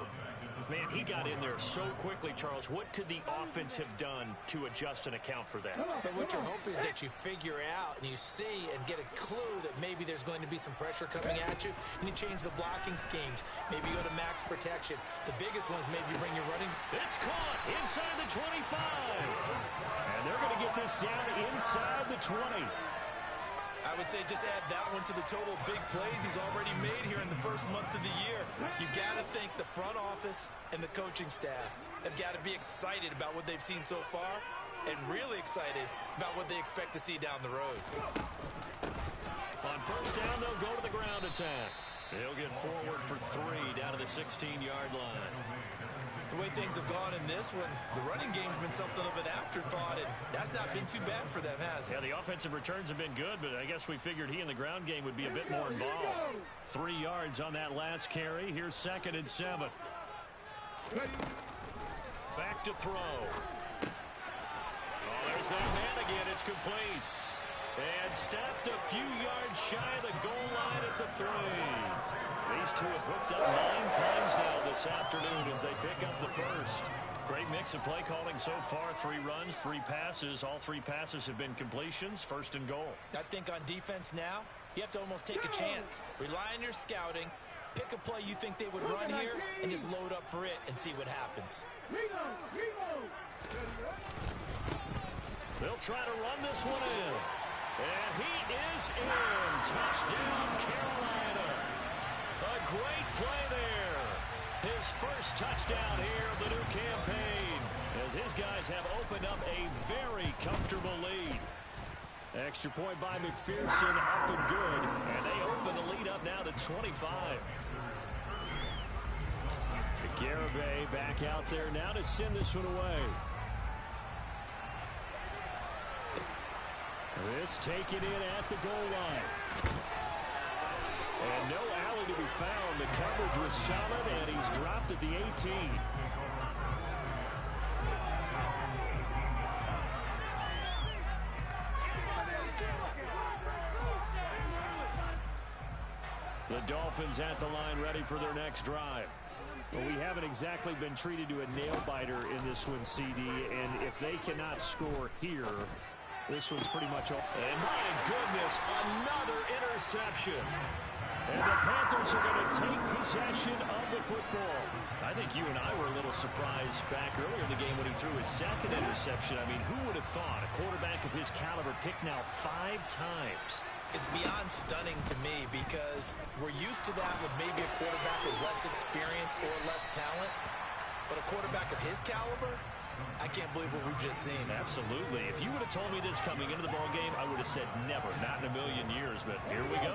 Man, he got in there so quickly, Charles. What could the offense have done to adjust and account for that? But what you're hoping is that you figure out and you see and get a clue that maybe there's going to be some pressure coming at you, and you change the blocking schemes. Maybe you go to max protection. The biggest ones, maybe you bring your running. It's caught inside the 25. And they're going to get this down inside the 20. I would say just add that one to the total big plays he's already made here in the first month of the year. You got to think the front office and the coaching staff have got to be excited about what they've seen so far and really excited about what they expect to see down the road. On first down, they'll go to the ground attack. They'll get forward for 3 down to the 16-yard line. The way things have gone in this one, the running game's been something of an afterthought, and that's not been too bad for them, has it? Yeah, the offensive returns have been good, but I guess we figured he in the ground game would be a bit more involved. 3 yards on that last carry. Here's 2nd and 7. Back to throw. Oh, there's that man again. It's complete. And stepped a few yards shy of the goal line at the 3. These two have hooked up 9 times now this afternoon as they pick up the first. Great mix of play calling so far. 3 runs, 3 passes. All 3 passes have been completions. 1st and goal. I think on defense now, you have to almost take a chance. Rely on your scouting. Pick a play you think they would run here and just load up for it and see what happens. They'll try to run this one in. And he is in. Touchdown, Carolina. A great play there. His first touchdown here of the new campaign as his guys have opened up a very comfortable lead. Extra point by McPherson, up and good. And they open the lead up now to 25. Garibay back out there now to send this one away. This taken in at the goal line. And no alley to be found. The coverage was solid, and he's dropped at the 18. The Dolphins at the line ready for their next drive. Well, we haven't exactly been treated to a nail-biter in this one, CD, and if they cannot score here, this one's pretty much all. And my goodness, another interception. And the Panthers are going to take possession of the football. I think you and I were a little surprised back earlier in the game when he threw his 2nd interception. I mean, who would have thought a quarterback of his caliber picked now 5 times? It's beyond stunning to me because we're used to that with maybe a quarterback with less experience or less talent. But a quarterback of his caliber, I can't believe what we've just seen. Absolutely. If you would have told me this coming into the ballgame, I would have said never, not in a million years. But here we go.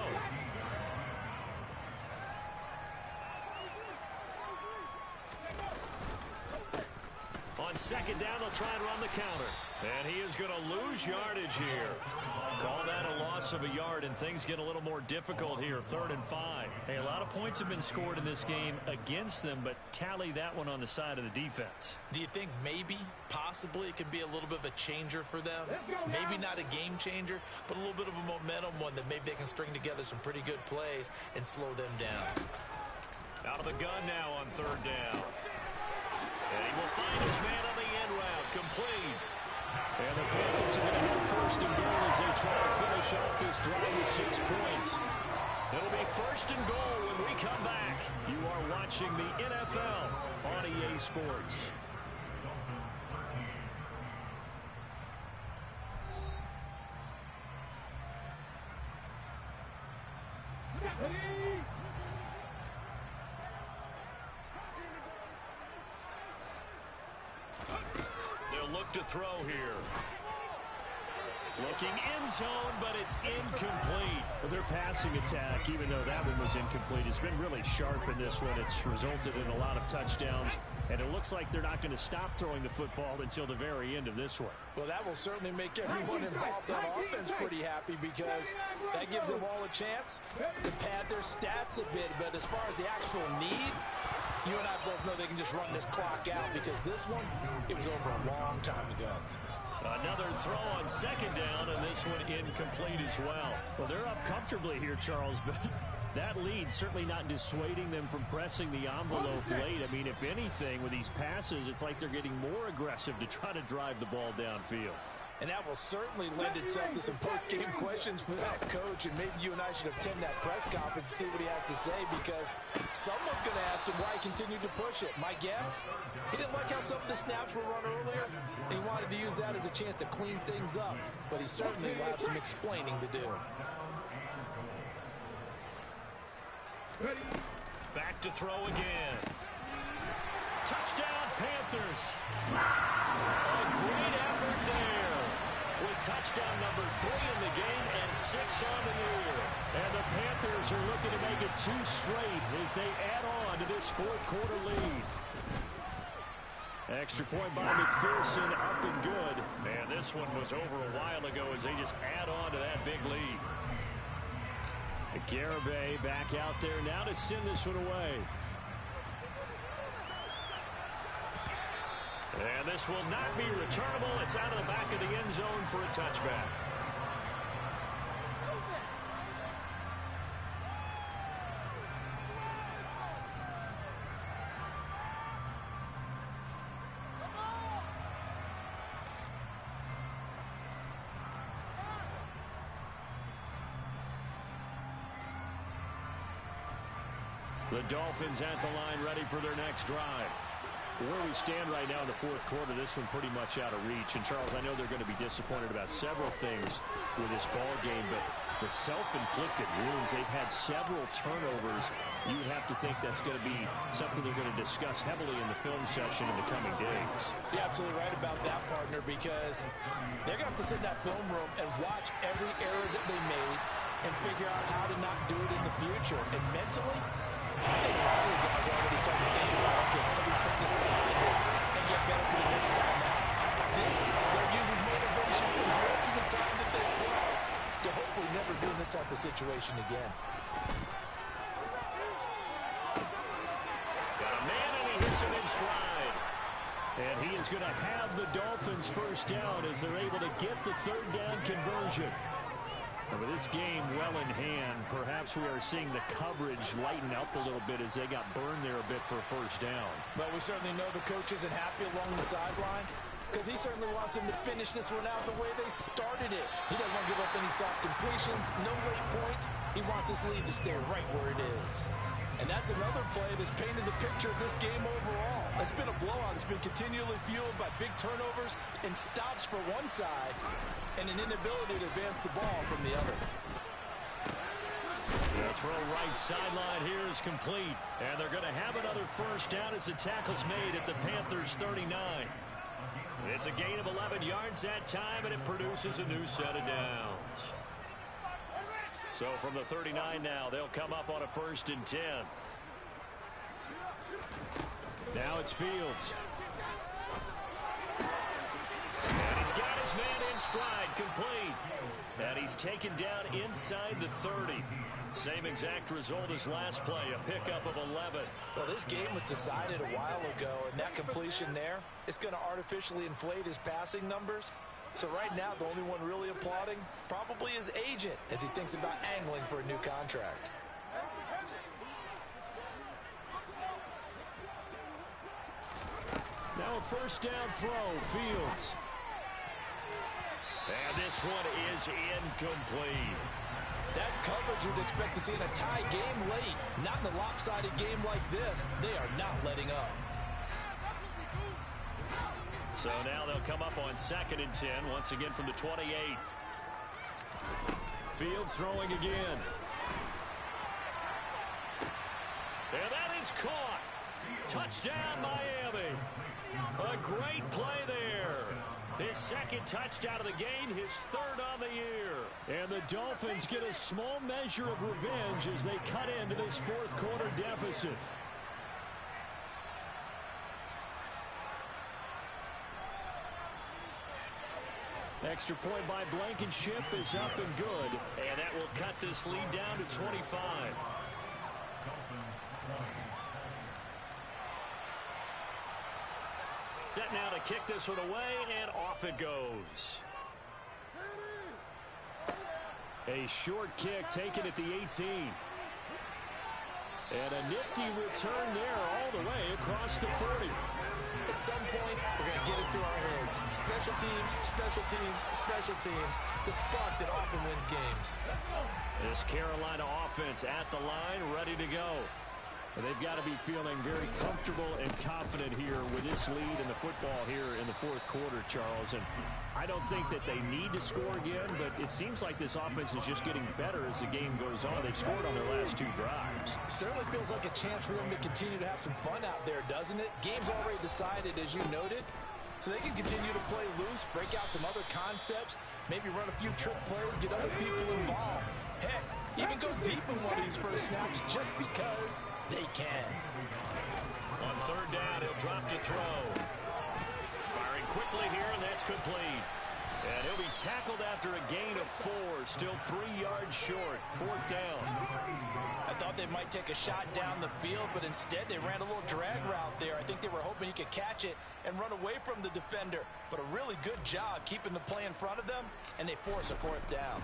On second down. They'll try and run the counter. And he is going to lose yardage here. Call that a loss of a yard, and things get a little more difficult here. 3rd and 5. Hey, a lot of points have been scored in this game against them, but tally that one on the side of the defense. Do you think maybe, possibly, it can be a little bit of a changer for them? Maybe not a game changer, but a little bit of a momentum one that maybe they can string together some pretty good plays and slow them down. Out of the gun now on 3rd down. And he will find his man on the end route. Complete. And the Panthers are going to have 1st and goal as they try to finish off this drive with 6 points. It'll be 1st and goal when we come back. You are watching the NFL on EA Sports. They'll look to throw here. Looking end zone, but it's incomplete. Their passing attack, even though that one was incomplete, has been really sharp in this one. It's resulted in a lot of touchdowns, and it looks like they're not going to stop throwing the football until the very end of this one. Well, that will certainly make everyone involved on offense pretty happy because that gives them all a chance to pad their stats a bit. But as far as the actual need, you and I both know they can just run this clock out because this one, it was over a long time ago. Another throw on 2nd down, and this one incomplete as well. Well, they're up comfortably here, Charles, but that lead certainly not dissuading them from pressing the envelope late. I mean, if anything, with these passes, it's like they're getting more aggressive to try to drive the ball downfield. And that will certainly lend itself to some post-game questions for that coach. And maybe you and I should attend that press conference and see what he has to say, because someone's going to ask him why he continued to push it. My guess, he didn't like how some of the snaps were run earlier, and he wanted to use that as a chance to clean things up. But he certainly will have some explaining to do. Back to throw again. Touchdown, Panthers. A great effort there. With touchdown number 3 in the game and 6 on the year. And the Panthers are looking to make it 2 straight as they add on to this 4th quarter lead. Extra point by McPherson, up and good. And this one was over a while ago as they just add on to that big lead. Garibay back out there now to send this one away. And this will not be returnable. It's out of the back of the end zone for a touchback. The Dolphins at the line, ready for their next drive. Where we stand right now in the 4th quarter, this one pretty much out of reach. And, Charles, I know they're going to be disappointed about several things with this ball game, but the self-inflicted wounds, they've had several turnovers. You would have to think that's going to be something they're going to discuss heavily in the film session in the coming days. You're absolutely right about that, partner, because they're going to have to sit in that film room and watch every error that they made and figure out how to not do it in the future. And mentally, I think all the guys are already starting to think about, okay, how do we put this behind us and get better for the next time out? This, they'll use as motivation for the rest of the time that they play to hopefully never be in this type of situation again. Got a man, and he hits him in stride. And he is going to have the Dolphins 1st down as they're able to get the 3rd down conversion. And with this game well in hand, perhaps we are seeing the coverage lighten up a little bit as they got burned there a bit for a 1st down. But we certainly know the coach isn't happy along the sideline because he certainly wants them to finish this one out the way they started it. He doesn't want to give up any soft completions, no late points. He wants his lead to stay right where it is. And that's another play that's painted the picture of this game overall. It's been a blowout. It's been continually fueled by big turnovers and stops for one side and an inability to advance the ball from the other. The throw right sideline here is complete. And they're going to have another 1st down as the tackle's made at the Panthers 39. It's a gain of 11 yards that time, and it produces a new set of downs. So from the 39 now, they'll come up on a 1st and 10. Now it's Fields. in stride, complete. And he's taken down inside the 30. Same exact result as last play, a pickup of 11. Well, this game was decided a while ago, and that completion there is going to artificially inflate his passing numbers. So right now, the only one really applauding probably his agent as he thinks about angling for a new contract. Now a first down throw, Fields. And this one is incomplete. That's coverage you'd expect to see in a tie game late. Not in a lopsided game like this. They are not letting up. So now they'll come up on 2nd and 10, once again from the 28. Fields throwing again. And that is caught. Touchdown, Miami. A great play there. His second touchdown of the game, his 3rd on the year. And the Dolphins get a small measure of revenge as they cut into this 4th quarter deficit. Extra point by Blankenship is up and good. And that will cut this lead down to 25. Set now to kick this one away, and off it goes. A short kick taken at the 18. And a nifty return there all the way across the 40. At some point, we're going to get it through our heads. Special teams, special teams, special teams. The spark that often wins games. This Carolina offense at the line, ready to go. They've got to be feeling very comfortable and confident here with this lead in the football here in the 4th quarter, Charles. And I don't think that they need to score again, but it seems like this offense is just getting better as the game goes on. They've scored on their last 2 drives. Certainly feels like a chance for them to continue to have some fun out there, doesn't it? Game's already decided, as you noted. So they can continue to play loose, break out some other concepts, maybe run a few trick plays, get other people involved. Heck, even go deep in one of these first snaps just because they can. On 3rd down, he'll drop to throw. Firing quickly here, and that's complete. And he'll be tackled after a gain of 4, still 3 yards short. 4th down. I thought they might take a shot down the field, but instead they ran a little drag route there. I think they were hoping he could catch it and run away from the defender. But a really good job keeping the play in front of them, and they force a 4th down.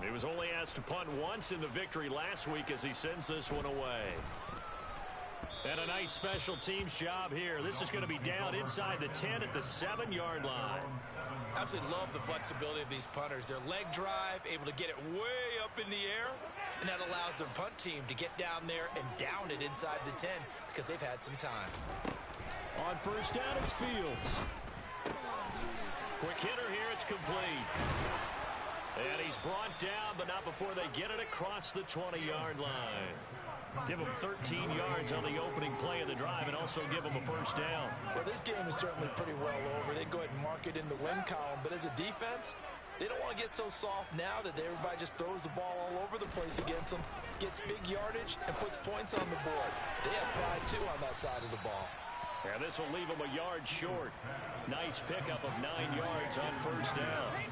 He was only asked to punt once in the victory last week as he sends this one away. And a nice special teams job here. This is going to be down inside the 10 at the 7-yard line. Absolutely love the flexibility of these punters. Their leg drive, able to get it way up in the air, and that allows their punt team to get down there and down it inside the 10 because they've had some time. On 1st down, it's Fields. Quick hitter here, it's complete. And he's brought down, but not before they get it across the 20-yard line. Give him 13 yards on the opening play of the drive and also give him a 1st down. Well, this game is certainly pretty well over. They go ahead and mark it in the win column. But as a defense, they don't want to get so soft now that everybody just throws the ball all over the place against them, gets big yardage, and puts points on the board. They have pride, too, on that side of the ball. And this will leave him a yard short. Nice pickup of 9 yards on 1st down.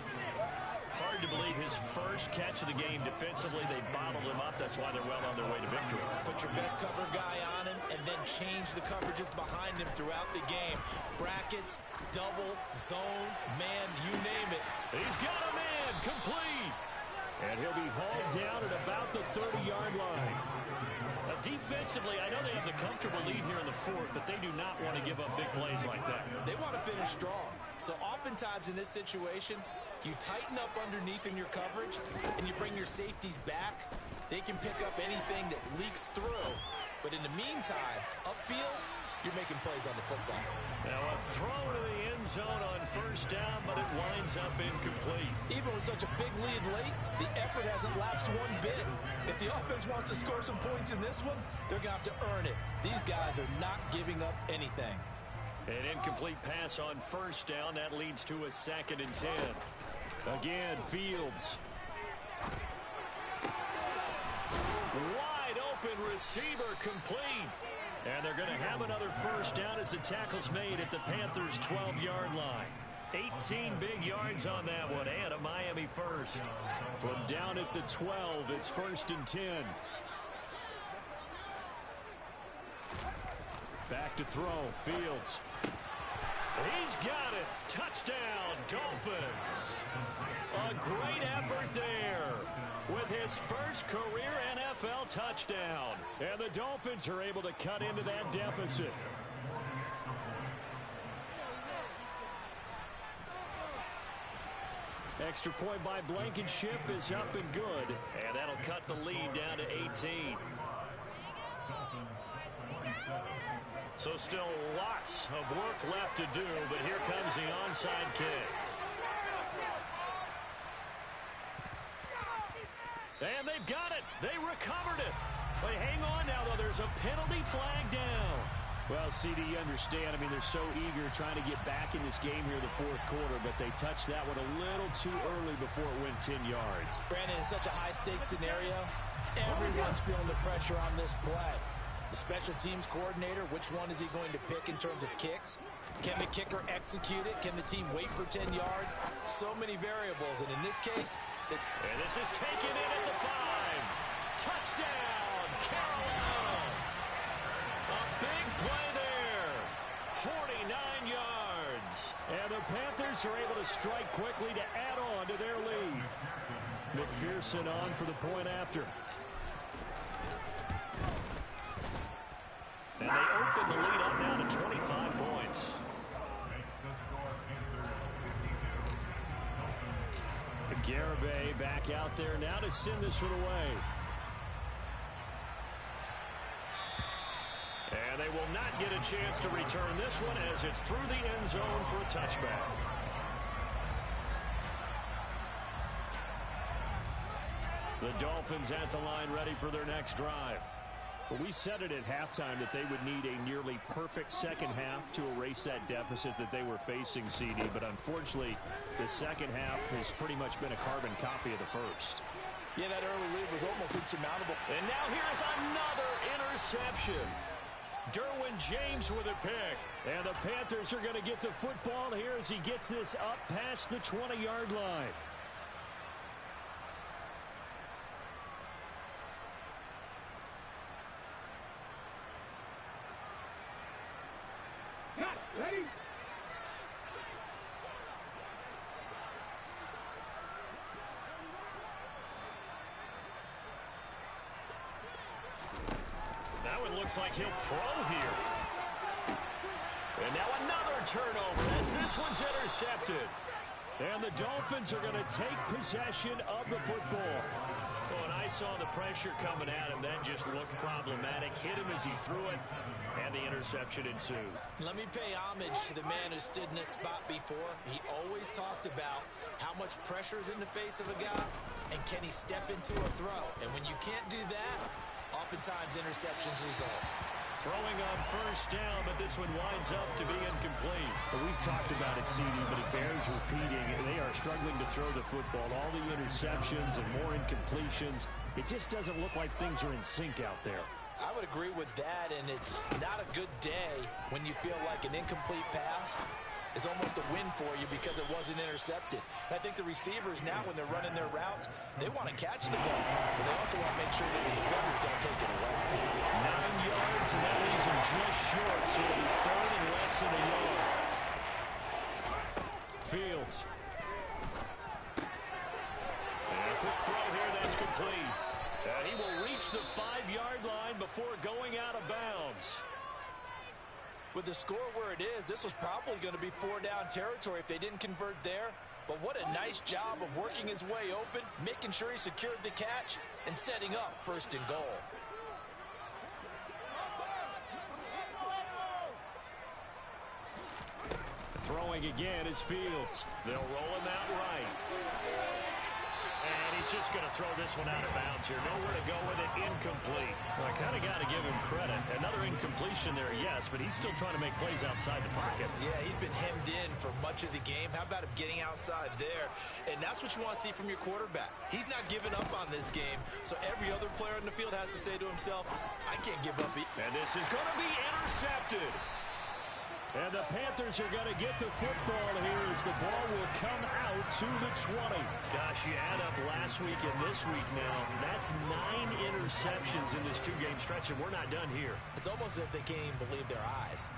Hard to believe his first catch of the game defensively. They bottled him up. That's why they're well on their way to victory. Put your best cover guy on him and then change the coverages behind him throughout the game. Brackets, double, zone, man, you name it. He's got a man, complete. And he'll be hauled down at about the 30-yard line. Now, defensively, I know they have the comfortable lead here in the 4th, but they do not want to give up big plays like that. They want to finish strong. So oftentimes in this situation, you tighten up underneath in your coverage, and you bring your safeties back. They can pick up anything that leaks through. But in the meantime, upfield, you're making plays on the football. Now a throw to the end zone on 1st down, but it winds up incomplete. Even with such a big lead late, the effort hasn't lapsed one bit. If the offense wants to score some points in this one, they're going to have to earn it. These guys are not giving up anything. An incomplete pass on 1st down. That leads to a 2nd and 10. Again, Fields. Wide open receiver, complete. And they're going to have another 1st down as the tackle's made at the Panthers' 12-yard line. 18 big yards on that one, and a Miami first. From down at the 12, it's 1st and 10. Back to throw, Fields. He's got it. Touchdown, Dolphins. A great effort there with his first career NFL touchdown. And the Dolphins are able to cut into that deficit. Extra point by Blankenship is up and good. And that'll cut the lead down to 18. So still lots of work left to do, but here comes the onside kick. And they've got it. They recovered it. But hang on now, though. There's a penalty flag down. Well, CD, you understand. I mean, they're so eager trying to get back in this game here in the 4th quarter, but they touched that one a little too early before it went 10 yards. Brandon, in such a high-stakes scenario, everyone's feeling the pressure on this play. The special teams coordinator, which one is he going to pick in terms of kicks? Can the kicker execute it? Can the team wait for 10 yards? So many variables, and in this case... And this is taken in at the 5. Touchdown, Carolina! A big play there. 49 yards. And the Panthers are able to strike quickly to add on to their lead. McPherson on for the point after. And they open the lead up now to 25 points. Garibay back out there now to send this one away. And they will not get a chance to return this one as it's through the end zone for a touchback. The Dolphins at the line ready for their next drive. Well, we said it at halftime that they would need a nearly perfect second half to erase that deficit that they were facing, CD. But unfortunately, the second half has pretty much been a carbon copy of the first. Yeah, that early lead was almost insurmountable. And now here's another interception. Derwin James with a pick. And the Panthers are going to get the football here as he gets this up past the 20-yard line. Ready? Now it looks like he'll throw here. And now another turnover as this one's intercepted. And the Dolphins are going to take possession of the football. Oh, and I saw the pressure coming at him. That just looked problematic. Hit him as he threw it, and the interception ensued. Let me pay homage to the man who stood in this spot before. He always talked about how much pressure is in the face of a guy, and can he step into a throw. And when you can't do that, oftentimes interceptions result. Throwing on first down, but this one winds up to be incomplete. Well, we've talked about it, CD, but it bears repeating. They are struggling to throw the football. All the interceptions and more incompletions. It just doesn't look like things are in sync out there. I would agree with that, and it's not a good day when you feel like an incomplete pass is almost a win for you because it wasn't intercepted. And I think the receivers now, when they're running their routes, they want to catch the ball, but they also want to make sure that the defenders don't take it away. 9 yards, and that leaves him just short, so it'll be third and less than a yard. Fields. And a quick throw here, that's complete. And he will reach the 5-yard line before going out of bounds. With the score where it is, this was probably going to be 4-down territory if they didn't convert there. But what a nice job of working his way open, making sure he secured the catch, and setting up first and goal. Throwing again is Fields. They'll roll him out right. And he's just going to throw this one out of bounds here. Nowhere to go with it. Incomplete. Well, I kind of got to give him credit. Another incompletion there, yes, but he's still trying to make plays outside the pocket. Yeah, he's been hemmed in for much of the game. How about him getting outside there? And that's what you want to see from your quarterback. He's not giving up on this game, so every other player in the field has to say to himself, I can't give up. And this is going to be intercepted. And the Panthers are going to get the football here as the ball will come out to the 20. Gosh, you add up last week and this week now. That's 9 interceptions in this 2-game stretch, and we're not done here. It's almost as if they can't even believe their eyes.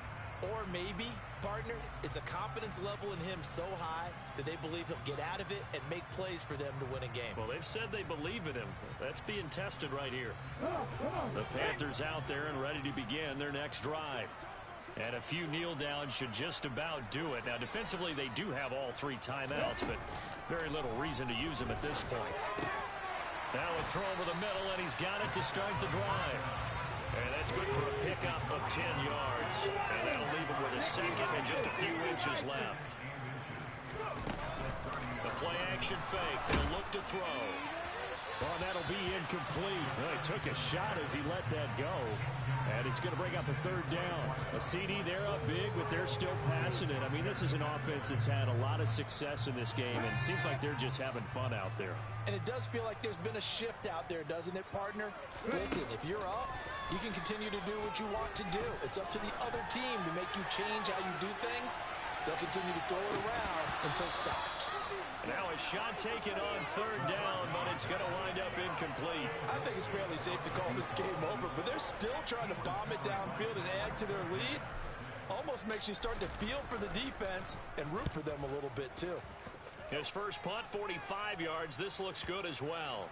Or maybe, partner, is the confidence level in him so high that they believe he'll get out of it and make plays for them to win a game. Well, they've said they believe in him. That's being tested right here. The Panthers out there and ready to begin their next drive. And a few kneel downs should just about do it. Now, defensively, they do have all 3 timeouts, but very little reason to use them at this point. Now a throw over the middle, and he's got it to start the drive. And that's good for a pickup of 10 yards. And that'll leave him with a second and just a few inches left. The play action fake. They'll look to throw. Oh, that'll be incomplete. Well, he took a shot as he let that go. And it's going to bring up a 3rd down. A CD, they're up big, but they're still passing it. I mean, this is an offense that's had a lot of success in this game, and it seems like they're just having fun out there. And it does feel like there's been a shift out there, doesn't it, partner? Listen, if you're up, you can continue to do what you want to do. It's up to the other team to make you change how you do things. They'll continue to throw it around until stopped. Now a shot taken on 3rd down, but it's going to wind up incomplete. I think it's fairly safe to call this game over, but they're still trying to bomb it downfield and add to their lead. Almost makes you start to feel for the defense and root for them a little bit, too. His first punt, 45 yards. This looks good as well.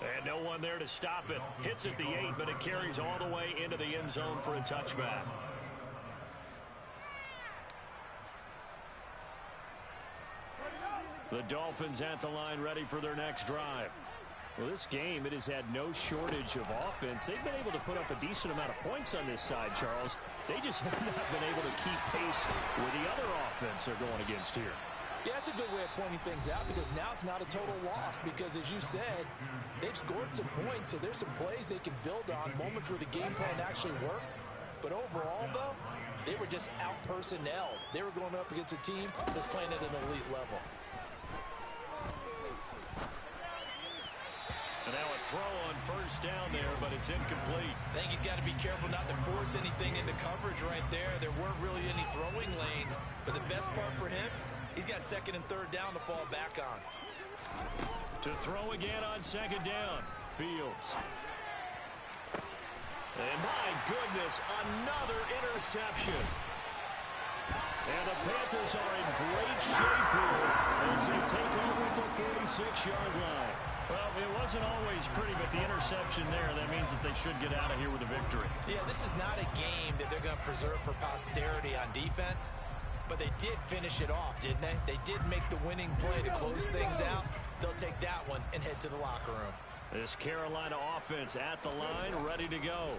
And no one there to stop it. Hits at the 8, but it carries all the way into the end zone for a touchback. The Dolphins at the line ready for their next drive. Well, this game, it has had no shortage of offense. They've been able to put up a decent amount of points on this side, Charles. They just have not been able to keep pace with the other offense they're going against here. Yeah, that's a good way of pointing things out because now it's not a total loss because, as you said, they've scored some points, so there's some plays they can build on, moments where the game plan actually worked. But overall, though, they were just out-personnel. They were going up against a team that's playing at an elite level. And now a throw on 1st down there, but it's incomplete. I think he's got to be careful not to force anything into coverage right there. There weren't really any throwing lanes, but the best part for him, he's got 2nd and 3rd down to fall back on. To throw again on 2nd down. Fields. And my goodness, another interception. And the Panthers are in great shape here as they take over at the 46-yard line. Well, it wasn't always pretty, but the interception there, that means that they should get out of here with a victory. Yeah, this is not a game that they're going to preserve for posterity on defense, but they did finish it off, didn't they? They did make the winning play to close things out. They'll take that one and head to the locker room. This Carolina offense at the line, ready to go.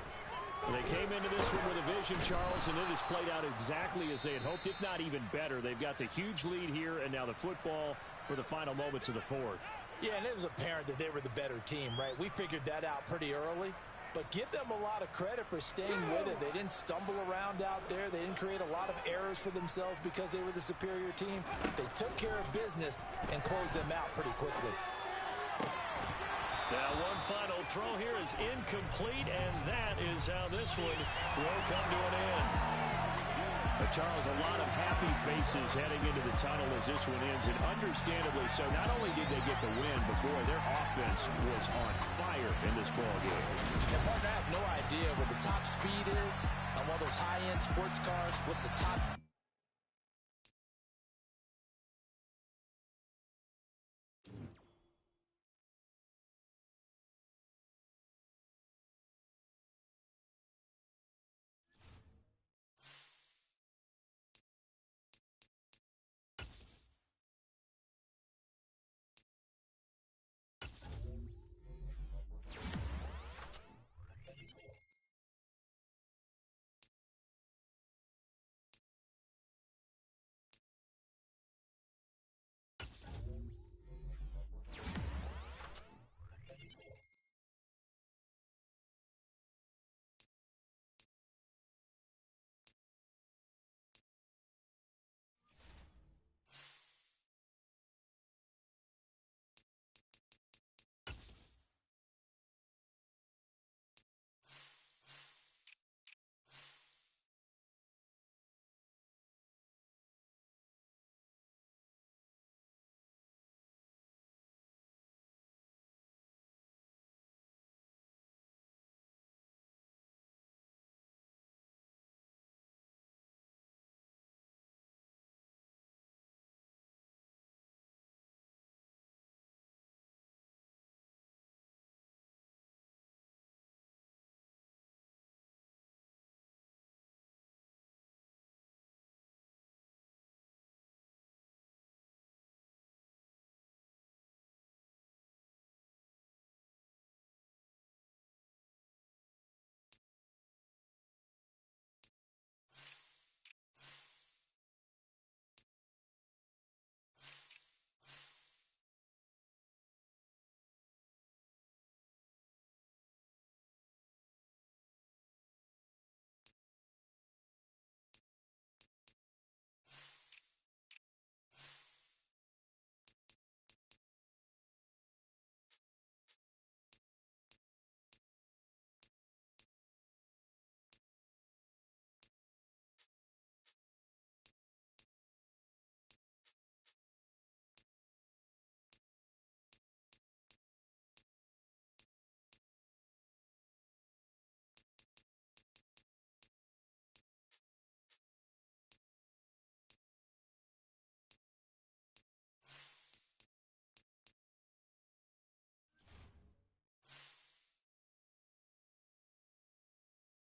They came into this one with a vision, Charles, and it has played out exactly as they had hoped, if not even better. They've got the huge lead here, and now the football for the final moments of the 4th. Yeah, and it was apparent that they were the better team, right? We figured that out pretty early. But give them a lot of credit for staying with it. They didn't stumble around out there. They didn't create a lot of errors for themselves because they were the superior team. They took care of business and closed them out pretty quickly. Now one final throw here is incomplete, and that is how this one will come to an end. But Charles, a lot of happy faces heading into the tunnel as this one ends, and understandably so. Not only did they get the win, but boy, their offense was on fire in this ball game. And partner, I have no idea what the top speed is on one of those high-end sports cars. What's the top